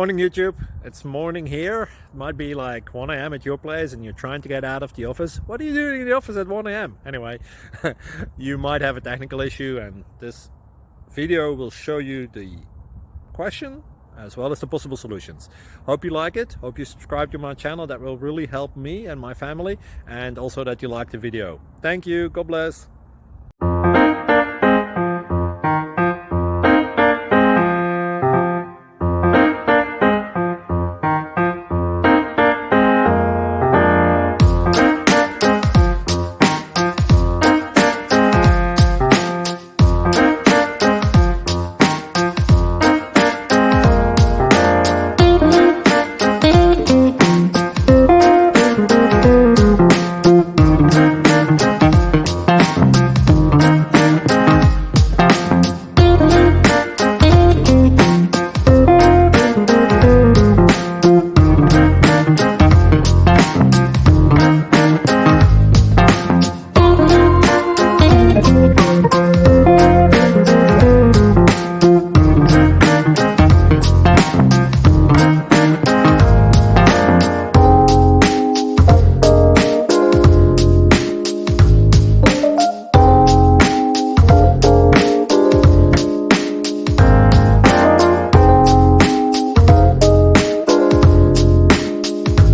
Morning YouTube, it's morning here. It might be like 1 a.m. at your place and you're trying to get out of the office. What are you doing in the office at 1 a.m.? Anyway, you might have a technical issue and this video will show you the question as well as the possible solutions. Hope you like it, hope you subscribe to my channel. That will really help me and my family, and also that you like the video. Thank you, God bless.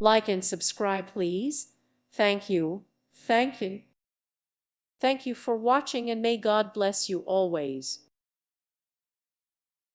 Like and subscribe, please. Thank you. Thank you. Thank you for watching, and may God bless you always.